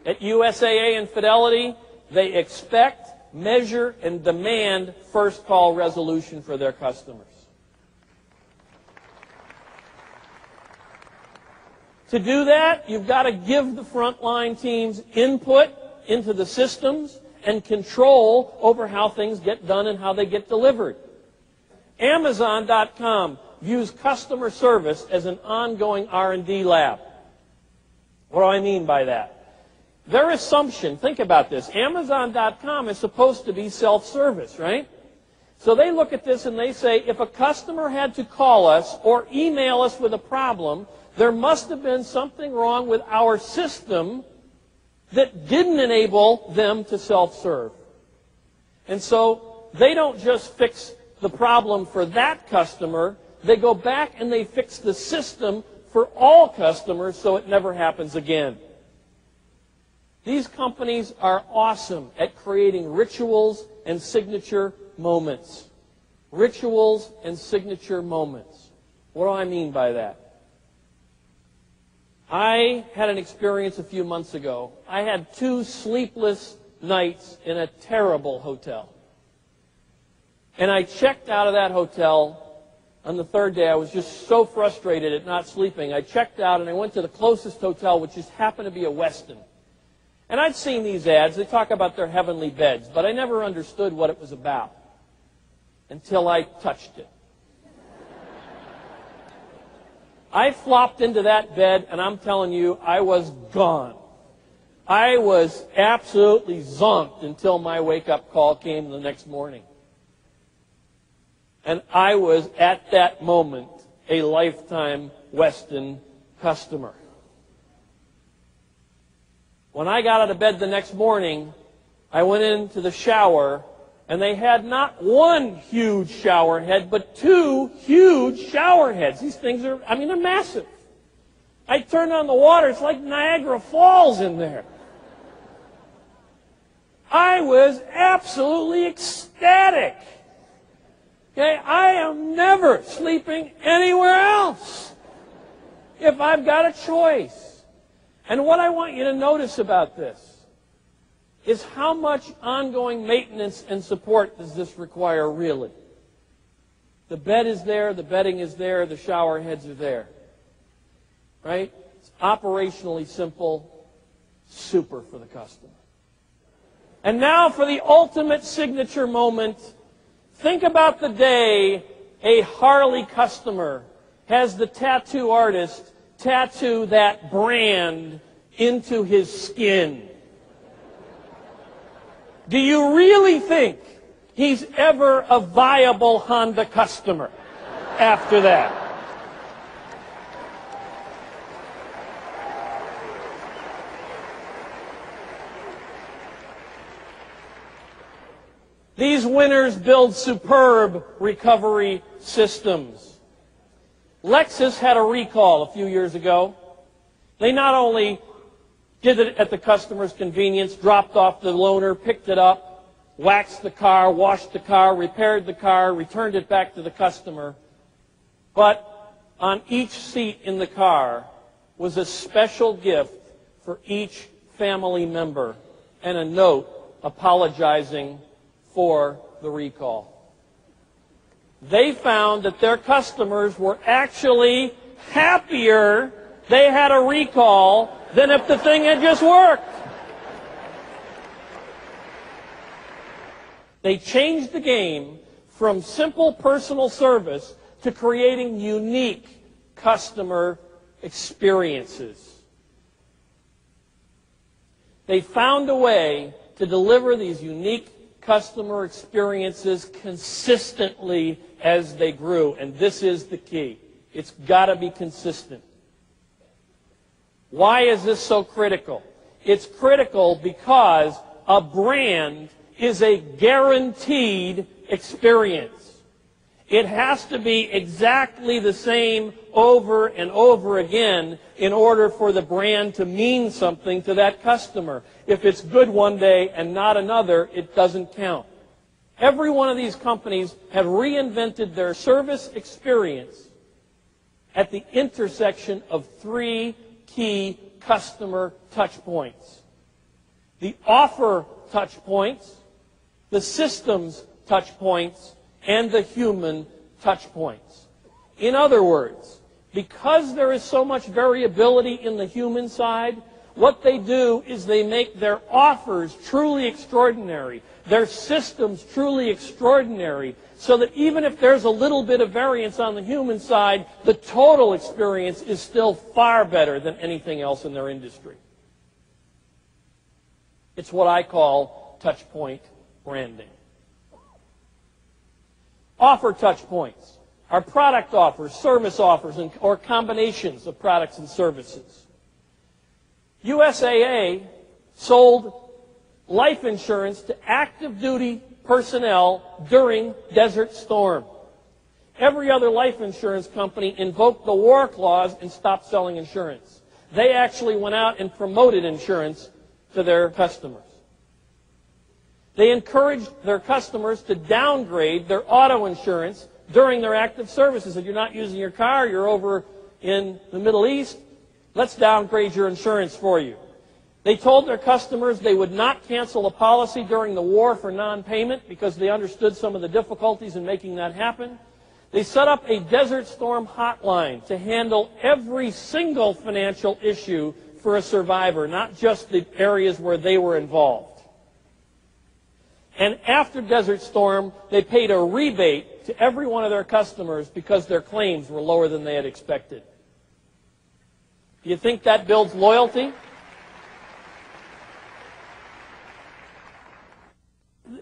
At USAA and Fidelity, they expect, measure, and demand first call resolution for their customers. To do that, you've got to give the frontline teams input into the systems and control over how things get done and how they get delivered. Amazon.com views customer service as an ongoing R&D lab. What do I mean by that? Their assumption, think about this, Amazon.com is supposed to be self-service, right? So they look at this and they say, if a customer had to call us or email us with a problem, there must have been something wrong with our system that didn't enable them to self-serve. And so they don't just fix the problem for that customer, they go back and they fix the system for all customers so it never happens again. These companies are awesome at creating rituals and signature moments. Rituals and signature moments. What do I mean by that? I had an experience a few months ago. I had 2 sleepless nights in a terrible hotel. And I checked out of that hotel on the 3rd day. I was just so frustrated at not sleeping. I checked out and I went to the closest hotel, which just happened to be a Westin. And I'd seen these ads. They talk about their heavenly beds, but I never understood what it was about until I touched it. I flopped into that bed, and I'm telling you, I was gone. I was absolutely zonked until my wake-up call came the next morning. And I was, at that moment, a lifetime Westin customer. When I got out of bed the next morning, I went into the shower, and they had not 1 huge shower head, but 2 huge shower heads. These things are, they're massive. I turned on the water, it's like Niagara Falls in there. I was absolutely ecstatic. Okay, I am never sleeping anywhere else if I've got a choice. And what I want you to notice about this is how much ongoing maintenance and support does this require really? The bed is there, the bedding is there, the shower heads are there. Right? It's operationally simple, super for the customer. And now for the ultimate signature moment. Think about the day a Harley customer has the tattoo artist tattoo that brand into his skin. Do you really think he's ever a viable Honda customer after that? These winners build superb recovery systems. Lexus had a recall a few years ago. They not only did it at the customer's convenience, dropped off the loaner, picked it up, waxed the car, washed the car, repaired the car, returned it back to the customer. But on each seat in the car was a special gift for each family member and a note apologizing for the recall. They found that their customers were actually happier they had a recall than if the thing had just worked. They changed the game from simple personal service to creating unique customer experiences. They found a way to deliver these unique customer experiences consistently as they grew, and this is the key. It's got to be consistent. Why is this so critical? It's critical because a brand is a guaranteed experience. It has to be exactly the same over and over again in order for the brand to mean something to that customer. If it's good one day and not another, it doesn't count. Every one of these companies have reinvented their service experience at the intersection of 3 key customer touch points. the offer touch points, the systems touch points, and the human touch points. In other words, because there is so much variability in the human side, what they do is they make their offers truly extraordinary, their systems truly extraordinary, so that even if there's a little bit of variance on the human side, the total experience is still far better than anything else in their industry. It's what I call touch point branding. Offer touch points are product offers, service offers, or combinations of products and services. USAA sold life insurance to active duty personnel during Desert Storm. Every other life insurance company invoked the war clause and stopped selling insurance. They actually went out and promoted insurance to their customers. They encouraged their customers to downgrade their auto insurance during their active services. If you're not using your car, you're over in the Middle East, let's downgrade your insurance for you. They told their customers they would not cancel a policy during the war for non-payment because they understood some of the difficulties in making that happen. They set up a Desert Storm hotline to handle every single financial issue for a survivor, not just the areas where they were involved. And after Desert Storm, they paid a rebate to every one of their customers because their claims were lower than they had expected. Do you think that builds loyalty?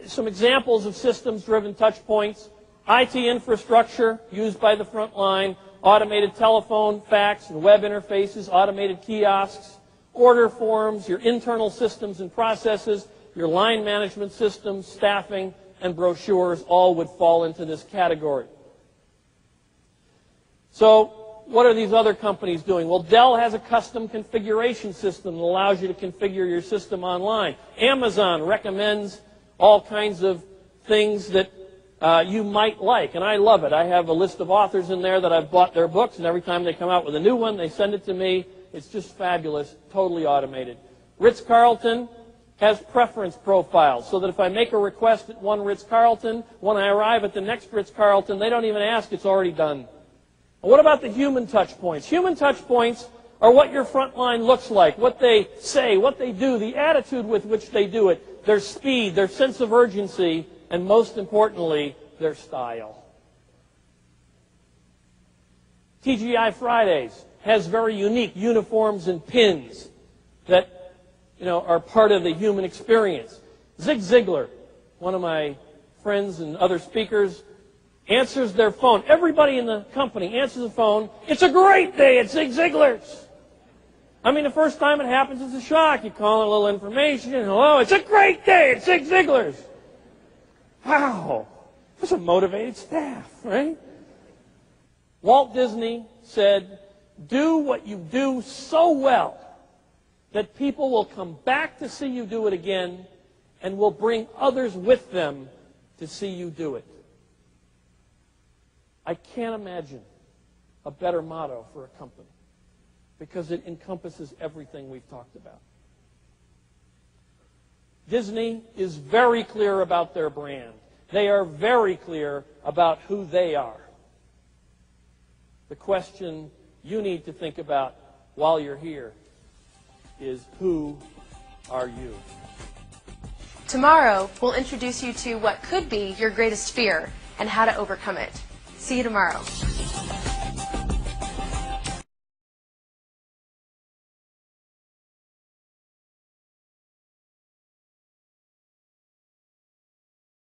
Some examples of systems-driven touch points: IT infrastructure used by the front line, automated telephone, fax, and web interfaces, automated kiosks, order forms, your internal systems and processes, your line management systems, staffing, and brochures all would fall into this category. So what are these other companies doing? Well, Dell has a custom configuration system that allows you to configure your system online. Amazon recommends all kinds of things that you might like, and I love it. I have a list of authors in there that I've bought their books, and every time they come out with a new one, they send it to me. It's just fabulous, totally automated. Ritz-Carlton has preference profiles, so that if I make a request at one Ritz-Carlton, when I arrive at the next Ritz-Carlton, they don't even ask, it's already done. And what about the human touch points? Human touch points are what your front line looks like, what they say, what they do, the attitude with which they do it, their speed, their sense of urgency, and most importantly, their style. TGI Fridays has very unique uniforms and pins that are part of the human experience. Zig Ziglar, one of my friends and other speakers, answers their phone. Everybody in the company answers the phone. It's a great day at Zig Ziglar's. I mean, the first time it happens, it's a shock. You call in a little information, and hello, it's a great day at Zig Ziglar's. Wow, that's a motivated staff, right? Walt Disney said, do what you do so well that people will come back to see you do it again and will bring others with them to see you do it. I can't imagine a better motto for a company because it encompasses everything we've talked about. Disney is very clear about their brand. They are very clear about who they are. The question you need to think about while you're here is, who are you? Tomorrow, we'll introduce you to what could be your greatest fear and how to overcome it. See you tomorrow.